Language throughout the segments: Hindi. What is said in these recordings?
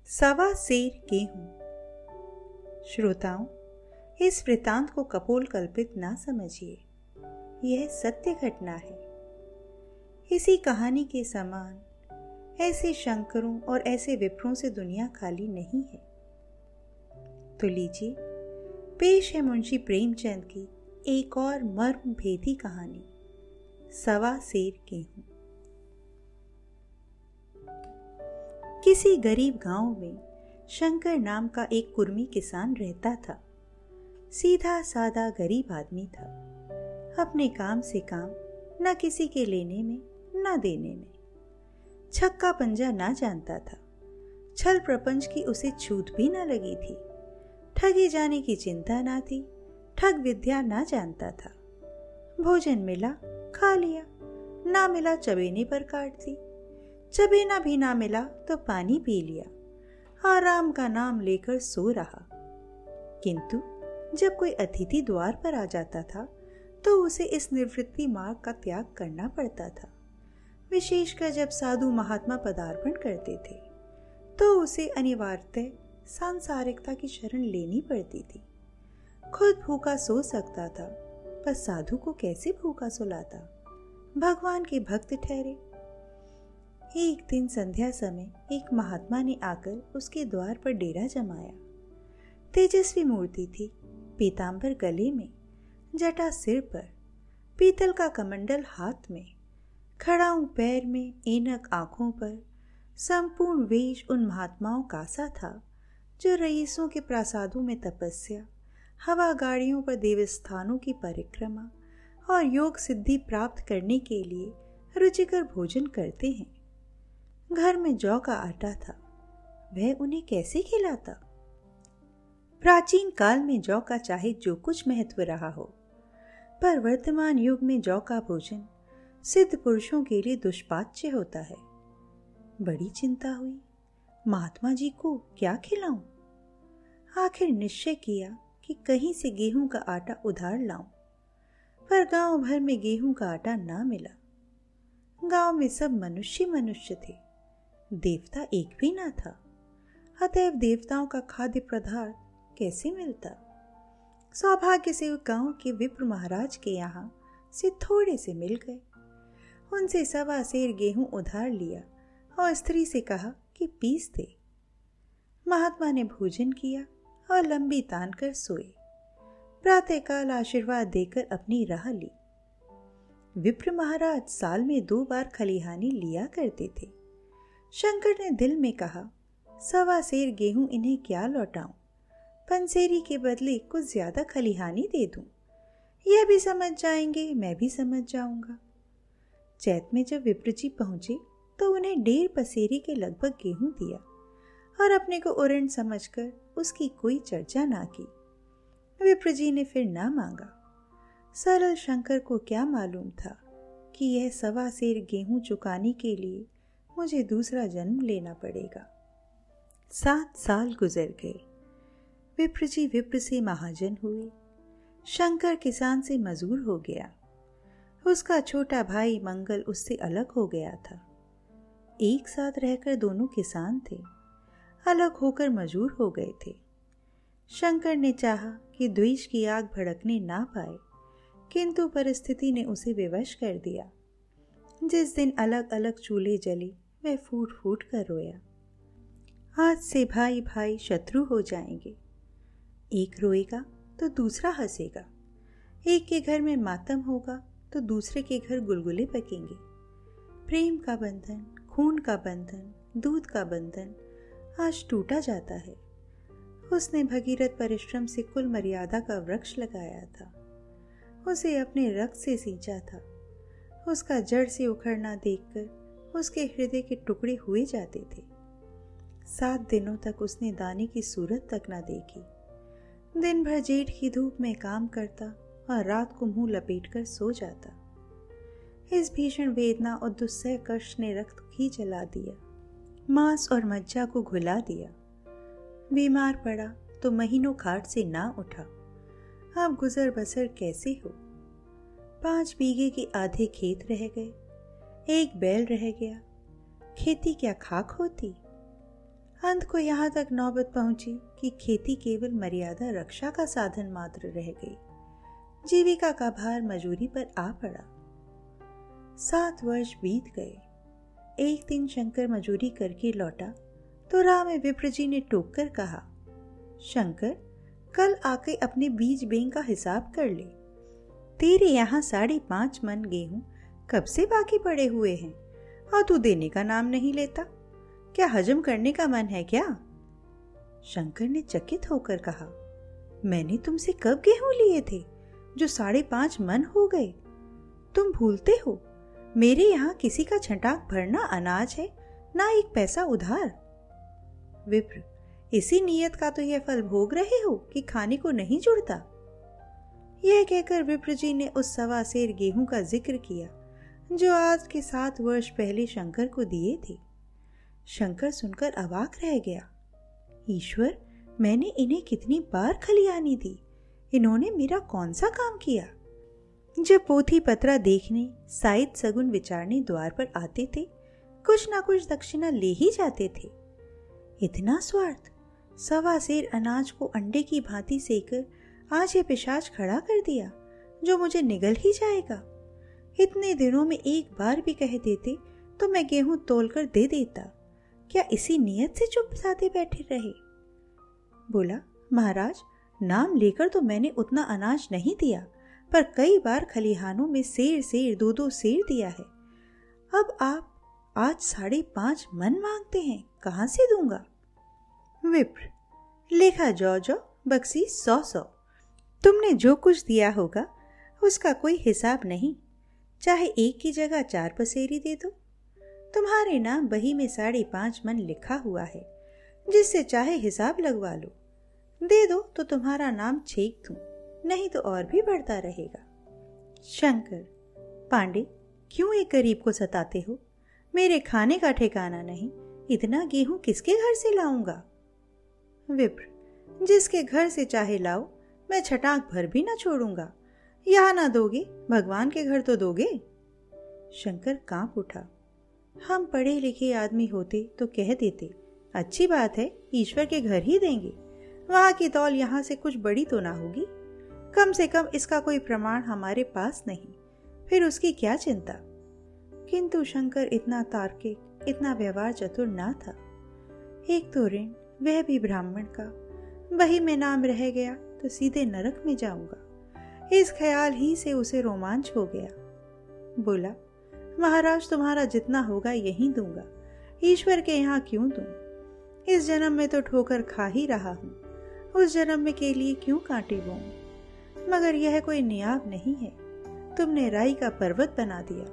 सवा सेर गेहूं। श्रोताओं, इस वृतांत को कपोल कल्पित ना समझिए, यह सत्य घटना है। इसी कहानी के समान ऐसे शंकरों और ऐसे विप्रों से दुनिया खाली नहीं है। तो लीजिए, पेश है मुंशी प्रेमचंद की एक और मर्म भेदी कहानी, सवा सेर गेहूं। किसी गरीब गांव में शंकर नाम का एक कुर्मी किसान रहता था। सीधा सादा गरीब आदमी था। अपने काम से काम, न किसी के लेने में न देने में। छक्का पंजा ना जानता था। छल प्रपंच की उसे छूट भी न लगी थी। ठगे जाने की चिंता ना थी। ठग विद्या ना जानता था। भोजन मिला खा लिया, ना मिला चबेने पर काट दी। चबेना भी ना मिला तो पानी पी लिया। आराम का नाम लेकर सो रहा। किंतु जब कोई अतिथि द्वार पर आ जाता था तो उसे इस निवृत्ति मार्ग का त्याग करना पड़ता था। विशेषकर जब साधु महात्मा पदार्पण करते थे तो उसे अनिवार्यतः सांसारिकता की शरण लेनी पड़ती थी। खुद भूखा सो सकता था, पर साधु को कैसे भूखा सुलाता? भगवान के भक्त ठहरे। एक दिन संध्या समय एक महात्मा ने आकर उसके द्वार पर डेरा जमाया। तेजस्वी मूर्ति थी, पीतांबर गले में, जटा सिर पर, पीतल का कमंडल हाथ में, खड़ाऊं पैर में, ऐनक आंखों पर। संपूर्ण वेश उन महात्माओं का सा था जो रईसों के प्रासादों में तपस्या, हवा गाड़ियों पर देवस्थानों की परिक्रमा और योग सिद्धि प्राप्त करने के लिए रुचिकर भोजन करते हैं। घर में जौ का आटा था, वह उन्हें कैसे खिलाता? प्राचीन काल में जौ का चाहे जो कुछ महत्व रहा हो, पर वर्तमान युग में जौ का भोजन सिद्ध पुरुषों के लिए दुष्पाच्य होता है। बड़ी चिंता हुई, महात्मा जी को क्या खिलाऊं? आखिर निश्चय किया कि कहीं से गेहूं का आटा उधार लाऊं, पर गांव भर में गेहूं का आटा ना मिला। गांव में सब मनुष्य मनुष्य थे, देवता एक भी ना था। अतएव देवताओं का खाद्य पदार्थ कैसे मिलता? सौभाग्य से गांव के विप्र महाराज के यहाँ से थोड़े से मिल गए। उनसे सवा सेर गेहूं उधार लिया और स्त्री से कहा कि पीस दे। महात्मा ने भोजन किया और लंबी तान कर सोए। प्रातःकाल आशीर्वाद देकर अपनी राह ली। विप्र महाराज साल में 2 बार खलिहानी लिया करते थे। शंकर ने दिल में कहा, सवा सेर गेहूं इन्हें क्या लौटाऊं? पंसेरी के बदले कुछ ज्यादा खलिहानी दे दूं। यह भी समझ जाएंगे, मैं भी समझ जाऊंगा। चैत में जब विप्र जी पहुंचे तो उन्हें 1.5 पसेरी के लगभग गेहूं दिया और अपने को उरण समझकर उसकी कोई चर्चा ना की। विप्र जी ने फिर ना मांगा। सरल शंकर को क्या मालूम था कि यह सवा सेर गेहूं चुकाने के लिए मुझे दूसरा जन्म लेना पड़ेगा। 7 साल गुजर गए। विप्र जी विप्र से महाजन हुए। शंकर किसान से मजूर हो गया। उसका छोटा भाई मंगल उससे अलग हो गया था। एक साथ रहकर दोनों किसान थे, अलग होकर मजूर हो गए थे। शंकर ने चाहा कि द्वेष की आग भड़कने ना पाए, किंतु परिस्थिति ने उसे विवश कर दिया। जिस दिन अलग अलग चूल्हे जले, वह फूट फूट कर रोया। आज से भाई भाई शत्रु हो जाएंगे। एक रोएगा तो दूसरा हंसेगा। एक के घर में मातम होगा तो दूसरे के घर गुलगुले पकेंगे। प्रेम का बंधन, खून का बंधन, दूध का बंधन आज टूटा जाता है। उसने भगीरथ परिश्रम से कुल मर्यादा का वृक्ष लगाया था। उसे अपने रक्त से सींचा था। उसका जड़ से उखड़ना देखकर उसके हृदय के टुकड़े हुए जाते थे। 7 दिनों तक उसने दाने की सूरत तक न देखी। दिन भर जेठ की धूप में काम करता और रात को मुंह लपेटकर सो जाता। इस भीषण वेदना और दुस्सह कष्ट ने रक्त ही जला दिया, मांस और मज्जा को घुला दिया। बीमार पड़ा तो महीनों खाट से ना उठा। अब गुजर बसर कैसे हो? 5 बीघे के आधे खेत रह गए। 1 बैल रह गया। खेती क्या खाक होती? अंत को यहाँ तक नौबत पहुंची कि खेती केवल मर्यादा रक्षा का साधन मात्र रह गई। जीविका का भार मजूरी पर आ पड़ा। 7 वर्ष बीत गए। एक दिन शंकर मजूरी करके लौटा तो राह में विप्र जी ने टोक कर कहा, शंकर, कल आके अपने बीज बैंक का हिसाब कर ले। तेरे यहाँ 5.5 मन गेहूं कब से बाकी पड़े हुए हैं और तू देने का नाम नहीं लेता। क्या हजम करने का मन है क्या? शंकर ने चकित होकर कहा, मैंने तुमसे कब गेहूं लिए थे जो 5.5 मन हो गए? तुम भूलते हो मेरे यहाँ किसी का छंटाक भरना अनाज है, ना एक पैसा उधार। विप्र, इसी नियत का तो यह फल भोग रहे हो कि खाने को नहीं जुड़ता। यह कहकर विप्र जी ने उस 1.25 सेर गेहूं का जिक्र किया जो आज के 7 वर्ष पहले शंकर को दिए थे। शंकर सुनकर अवाक रह गया। ईश्वर, मैंने इन्हें कितनी बार खलियानी दी, इन्होंने मेरा कौन सा काम किया? जब पोथी पत्रा देखने, साइद सगुन विचारने द्वार पर आते थे, कुछ ना कुछ दक्षिणा ले ही जाते थे। इतना स्वार्थ! 1.25 सेर अनाज को अंडे की भांति सेकर आज ये पिशाच खड़ा कर दिया जो मुझे निगल ही जाएगा। इतने दिनों में एक बार भी कह देते तो मैं गेहूं तोलकर दे देता। क्या इसी नियत से चुप साधे बैठे रहे? बोला, महाराज, नाम लेकर तो मैंने उतना अनाज नहीं दिया, पर कई बार खलिहानों में सेर 2-2 सेर दिया है। अब आप आज 5.5 मन मांगते हैं, कहां से दूंगा? विप्र, लेखा जौ बक्सी 100। तुमने जो कुछ दिया होगा उसका कोई हिसाब नहीं, चाहे एक की जगह 4 पसेरी दे दो। तुम्हारे नाम बही में 5.5 मन लिखा हुआ है, जिससे चाहे हिसाब लगवा लो। दे दो तो तुम्हारा नाम छेक दूं, नहीं तो और भी बढ़ता रहेगा। शंकर, पांडे, क्यों एक गरीब को सताते हो? मेरे खाने का ठिकाना नहीं, इतना गेहूं किसके घर से लाऊंगा? विप्र, जिसके घर से चाहे लाओ, मैं छटाक भर भी ना छोड़ूंगा। यहाँ ना दोगे, भगवान के घर तो दोगे। शंकर कांप उठा। हम पढ़े लिखे आदमी होते तो कह देते, अच्छी बात है, ईश्वर के घर ही देंगे, वहां की तौल यहाँ से कुछ बड़ी तो ना होगी। कम से कम इसका कोई प्रमाण हमारे पास नहीं, फिर उसकी क्या चिंता। किंतु शंकर इतना तार्किक, इतना व्यवहार चतुर ना था। एक तो ऋण, वह भी ब्राह्मण का, वही में नाम रह गया तो सीधे नरक में जाऊंगा। इस ख्याल ही से उसे रोमांच हो गया। बोला, महाराज, तुम्हारा जितना होगा यही दूंगा, ईश्वर के यहाँ क्यों दूं? इस जन्म में तो ठोकर खा ही रहा हूं, उस जन्म में के लिए क्यों कांटे बोऊं? मगर यह कोई नियाव नहीं है, तुमने राई का पर्वत बना दिया।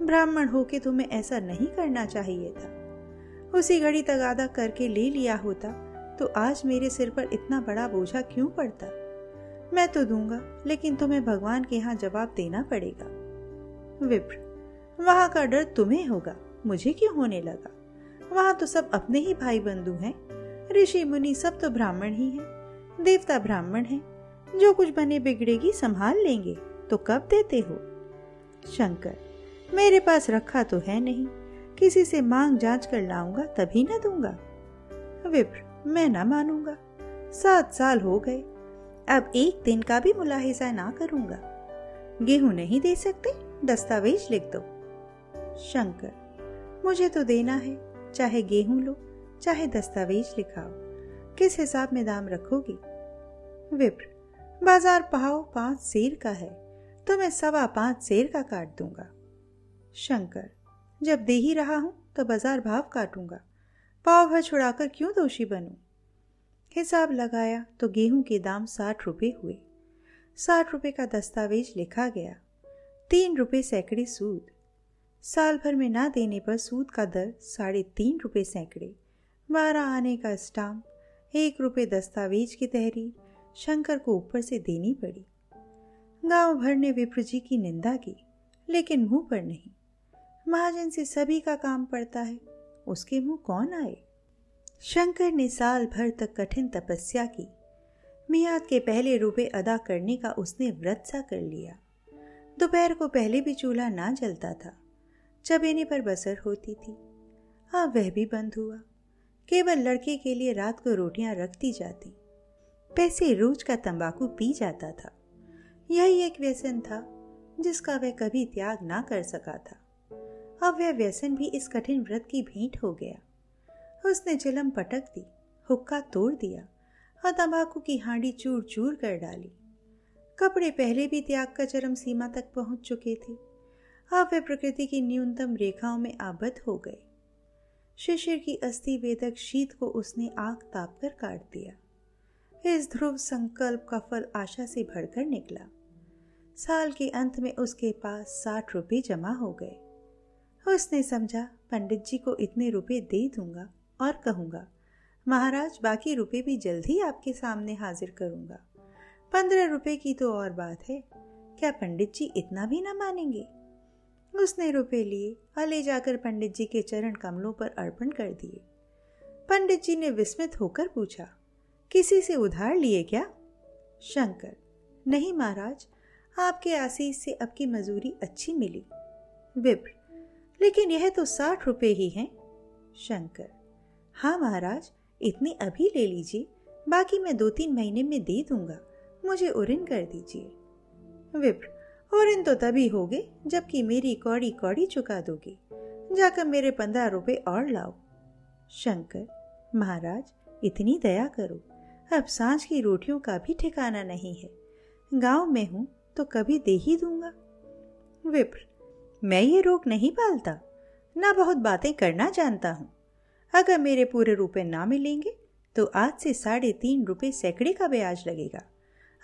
ब्राह्मण होके तुम्हें ऐसा नहीं करना चाहिए था। उसी घड़ी तगादा करके ले लिया होता तो आज मेरे सिर पर इतना बड़ा बोझा क्यों पड़ता? मैं तो दूंगा, लेकिन तुम्हें भगवान के यहाँ जवाब देना पड़ेगा। विप्र, वहां का डर तुम्हें होगा, मुझे क्यों होने लगा? वहां तो सब अपने ही भाई बंधु हैं, ऋषि मुनि सब तो ब्राह्मण ही हैं, देवता ब्राह्मण हैं, जो कुछ बने बिगड़ेगी संभाल लेंगे, तो कब देते हो? शंकर, मेरे पास रखा तो है नहीं, किसी से मांग जांच कर लाऊंगा तभी न दूंगा। विप्र, मैं ना मानूंगा, 7 साल हो गए, अब एक दिन का भी मुलाहिजा ना करूंगा। गेहूं नहीं दे सकते, दस्तावेज लिख दो। शंकर, मुझे तो देना है, चाहे गेहूं लो चाहे दस्तावेज लिखाओ, किस हिसाब में दाम रखोगी? विप्र, बाजार भाव 5 सेर का है, तो मैं 5.25 सेर का काट दूंगा। शंकर, जब दे ही रहा हूं तो बाजार भाव काटूंगा, पाव भर छुड़ाकर क्यों दोषी बनूं? हिसाब लगाया तो गेहूं के दाम 60 रुपए हुए। 60 रुपए का दस्तावेज लिखा गया, 3 रुपए सैकड़े सूद। साल भर में ना देने पर सूद का दर 3.5 रुपए सैकड़े, 12 आने का स्टाम्प, 1 रुपए दस्तावेज की तहरीर शंकर को ऊपर से देनी पड़ी। गांव भर ने विप्र जी की निंदा की, लेकिन मुंह पर नहीं। महाजन से सभी का काम पड़ता है, उसके मुंह कौन आए? शंकर ने साल भर तक कठिन तपस्या की। मियाद के पहले रुपए अदा करने का उसने व्रत सा कर लिया। दोपहर को पहले भी चूल्हा ना जलता था, चबेने पर बसर होती थी। अब वह भी बंद हुआ। केवल लड़के के लिए रात को रोटियां रख दी जाती। पैसे रोज का तंबाकू पी जाता था। यही एक व्यसन था जिसका वह कभी त्याग ना कर सका था। अब वह व्यसन भी इस कठिन व्रत की भेंट हो गया। उसने चिलम पटक दी, हुक्का तोड़ दिया और तंबाकू की हांडी चूर चूर कर डाली। कपड़े पहले भी त्याग का चरम सीमा तक पहुंच चुके थे। अब वे प्रकृति की न्यूनतम रेखाओं में आबद्ध हो गए। शिशिर की अस्थि वेदक शीत को उसने आग ताप कर काट दिया। इस ध्रुव संकल्प का फल आशा से भरकर निकला। साल के अंत में उसके पास 60 रुपए जमा हो गए। उसने समझा, पंडित जी को इतने रुपए दे दूंगा और कहूंगा, महाराज बाकी रुपए भी जल्द ही आपके सामने हाजिर करूंगा। 15 रुपए की तो और बात है, क्या पंडित जी इतना भी ना मानेंगे? उसने रुपए लिए और ले जाकर पंडित जी के चरण कमलों पर अर्पण कर दिए। पंडित जी ने विस्मित होकर पूछा, किसी से उधार लिए क्या? शंकर, नहीं महाराज, आपके आशीष से अब की मजूरी अच्छी मिली। विप्र, लेकिन यह तो 60 रुपए ही हैं। शंकर, हाँ महाराज, इतने अभी ले लीजिए, बाकी मैं 2-3 महीने में दे दूंगा, मुझे उरिन कर दीजिए। विप्र, उरिन तो तभी होगे जबकि मेरी कौड़ी कौड़ी चुका दोगे। जाकर मेरे 15 रुपए और लाओ। शंकर, महाराज इतनी दया करो, अब सांझ की रोटियों का भी ठिकाना नहीं है। गांव में हूं तो कभी दे ही दूंगा। विप्र, मैं ये रोग नहीं पालता, ना बहुत बातें करना जानता हूं। अगर मेरे पूरे रुपए ना मिलेंगे तो आज से 3.5 रुपए सैकड़े का ब्याज लगेगा।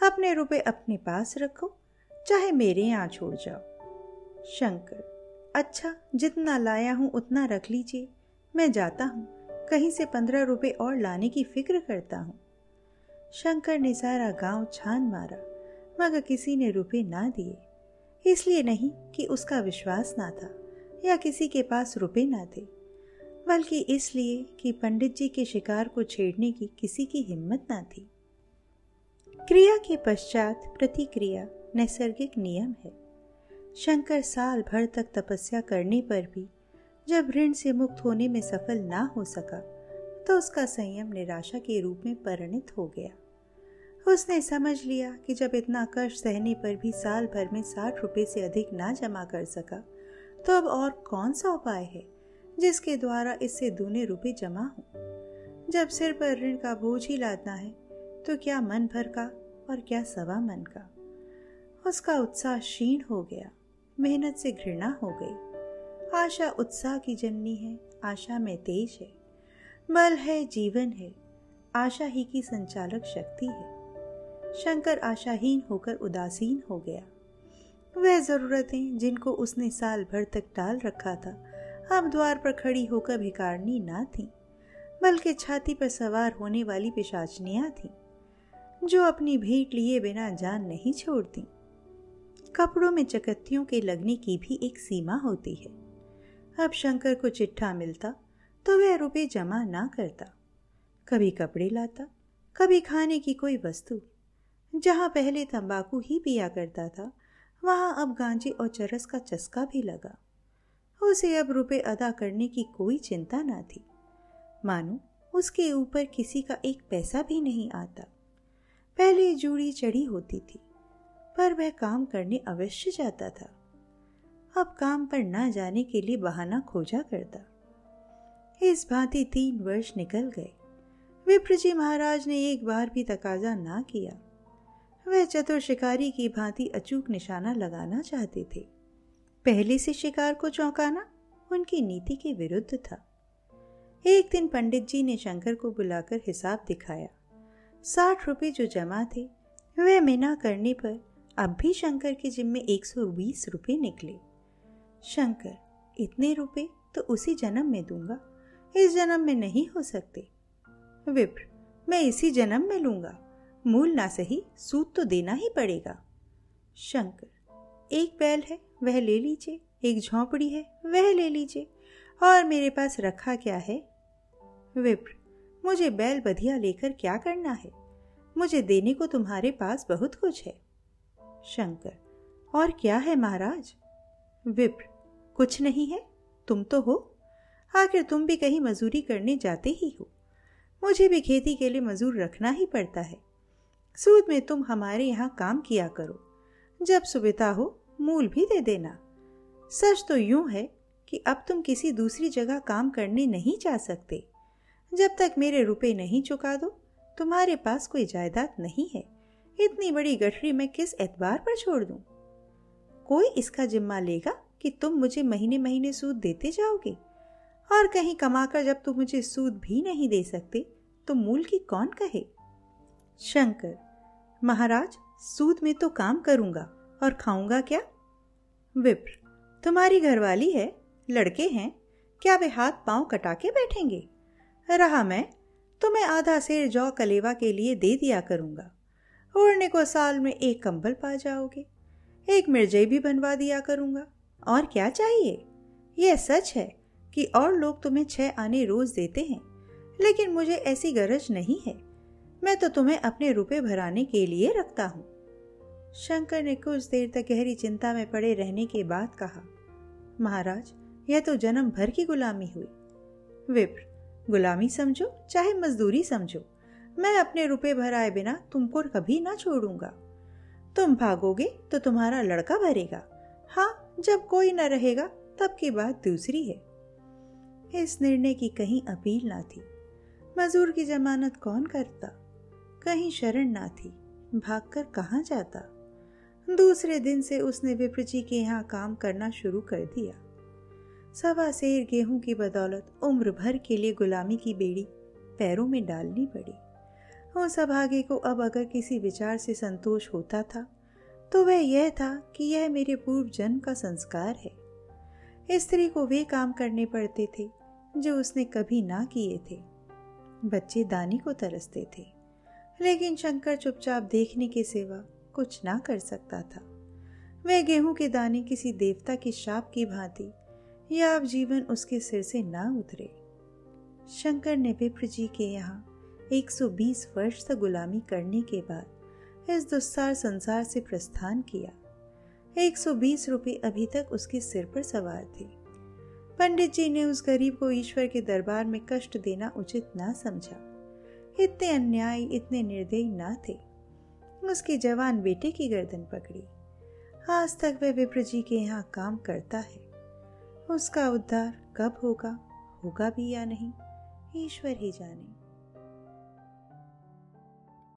अपने रुपए अपने पास रखो, चाहे मेरे यहाँ छोड़ जाओ। शंकर, अच्छा, जितना लाया हूं उतना रख लीजिए, मैं जाता हूं, कहीं से 15 रुपए और लाने की फिक्र करता हूं। शंकर ने सारा गांव छान मारा, मगर किसी ने रुपए ना दिए। इसलिए नहीं कि उसका विश्वास ना था या किसी के पास रुपए ना थे, बल्कि इसलिए कि पंडित जी के शिकार को छेड़ने की किसी की हिम्मत ना थी। क्रिया के पश्चात प्रतिक्रिया नैसर्गिक नियम है। शंकर साल भर तक तपस्या करने पर भी जब ऋण से मुक्त होने में सफल ना हो सका तो उसका संयम निराशा के रूप में परिणत हो गया। उसने समझ लिया कि जब इतना कष्ट सहने पर भी साल भर में 60 रुपए से अधिक ना जमा कर सका तो अब और कौन सा उपाय है जिसके द्वारा इससे दूने रुपए जमा हो। जब सिर पर ऋण का बोझ ही लादना है तो क्या मन भर का और क्या सवा मन का। उसका उत्साह क्षीण हो गया, मेहनत से घृणा हो गई। आशा उत्साह की जननी है, आशा में तेज है, बल है, जीवन है, आशा ही की संचालक शक्ति है। शंकर आशाहीन होकर उदासीन हो गया। वह जरूरतें जिनको उसने साल भर तक टाल रखा था अब द्वार पर खड़ी होकर भिखारनी ना थी, बल्कि छाती पर सवार होने वाली पिशाचनियां थीं, जो अपनी भेंट लिए बिना जान नहीं छोड़ती। कपड़ों में चकत्तियों के लगने की भी एक सीमा होती है। अब शंकर को चिट्ठा मिलता तो वह रुपए जमा ना करता। कभी कपड़े लाता, कभी खाने की कोई वस्तु। जहां पहले तंबाकू ही पिया करता था वहां अब गांजे और चरस का चस्का भी लगा। उसे अब रुपए अदा करने की कोई चिंता ना थी, मानो उसके ऊपर किसी का एक पैसा भी नहीं आता। पहले जूड़ी चढ़ी होती थी पर वह काम करने अवश्य जाता था, अब काम पर ना जाने के लिए बहाना खोजा करता। इस भांति 3 वर्ष निकल गए। विप्र जी महाराज ने एक बार भी तकाजा ना किया। वह चतुर शिकारी की भांति अचूक निशाना लगाना चाहते थे। पहले से शिकार को चौंकाना उनकी नीति के विरुद्ध था। एक दिन पंडित जी ने शंकर को बुलाकर हिसाब दिखाया। 60 रुपए जो जमा थे वह मिना करने पर अब भी शंकर के जिम्मे 120 रुपए निकले। शंकर, इतने रुपए तो उसी जन्म में दूंगा, इस जन्म में नहीं हो सकते। विप्र, मैं इसी जन्म में लूंगा, मूल ना सही सूद तो देना ही पड़ेगा। शंकर, एक बैल है वह ले लीजिए, एक झोंपड़ी है वह ले लीजिए, और मेरे पास रखा क्या है? विप्र, मुझे बैल बधिया लेकर क्या करना है, मुझे देने को तुम्हारे पास बहुत कुछ है। शंकर, और क्या है महाराज? विप्र, कुछ नहीं है, तुम तो हो। आखिर तुम भी कहीं मजदूरी करने जाते ही हो। मुझे भी खेती के लिए मजदूर रखना ही पड़ता है। सूद में तुम हमारे यहाँ काम किया करो, जब सुविधा हो मूल भी दे देना। सच तो यूं है कि अब तुम किसी दूसरी जगह काम करने नहीं जा सकते। जब तक मेरे रुपए नहीं चुका दो, तुम्हारे पास कोई जायदाद नहीं है। इतनी बड़ी गठरी मैं किस एतबार पर छोड़ दूं? कोई इसका जिम्मा लेगा कि तुम मुझे महीने महीने सूद देते जाओगे? और कहीं कमाकर जब तुम मुझे सूद भी नहीं दे सकते तो मूल की कौन कहे? शंकर: महाराज, सूद में तो काम करूंगा और खाऊंगा क्या? विप्र: तुम्हारी घरवाली है, लड़के हैं, क्या वे हाथ पांव कटा के बैठेंगे? रहा मैं, तो मैं आधा सेर जौ कलेवा के लिए दे दिया करूंगा। ओढ़ने को साल में एक कंबल पा जाओगे, एक मिर्जई भी बनवा दिया करूंगा। और क्या चाहिए? यह सच है कि और लोग तुम्हें 6 आने रोज देते हैं, लेकिन मुझे ऐसी गरज नहीं है। मैं तो तुम्हें अपने रुपए भराने के लिए रखता हूँ। शंकर ने कुछ देर तक गहरी चिंता में पड़े रहने के बाद कहा, महाराज, यह तो जन्म भर की गुलामी हुई। विप्र: गुलामी समझो चाहे मजदूरी समझो, मैं अपने रुपए भराए बिना तुमको कभी ना छोड़ूंगा। तुम भागोगे तो तुम्हारा लड़का भरेगा। हाँ, जब कोई न रहेगा तब की बात दूसरी है। इस निर्णय की कहीं अपील ना थी। मजदूर की जमानत कौन करता? कहीं शरण ना थी, भागकर कहाँ जाता? दूसरे दिन से उसने विप्र जी के यहाँ काम करना शुरू कर दिया। 1.25 सेर गेहूं की बदौलत उम्र भर के लिए गुलामी की बेड़ी पैरों में डालनी पड़ी। उस अभागे को अब अगर किसी विचार से संतोष होता था तो वह यह था कि यह मेरे पूर्व जन्म का संस्कार है। स्त्री को वे काम करने पड़ते थे जो उसने कभी ना किए थे। बच्चे दानी को तरसते थे, लेकिन शंकर चुपचाप देखने के सिवा कुछ ना कर सकता था। वह गेहूं के दाने किसी देवता के शाप की भांति या अब जीवन उसके सिर से ना उतरे। शंकर ने विप्र जी के यहाँ 120 वर्ष तक गुलामी करने के बाद इस दुस्सार संसार से प्रस्थान किया। 120 रुपये अभी तक उसके सिर पर सवार थे। पंडित जी ने उस गरीब को ईश्वर के दरबार में कष्ट देना उचित ना समझा। इतने अन्यायी, इतने निर्दयी ना थे। उसके जवान बेटे की गर्दन पकड़ी। आज तक वह विप्र जी के यहाँ काम करता है। उसका उद्धार कब होगा भी या नहीं, ईश्वर ही जाने।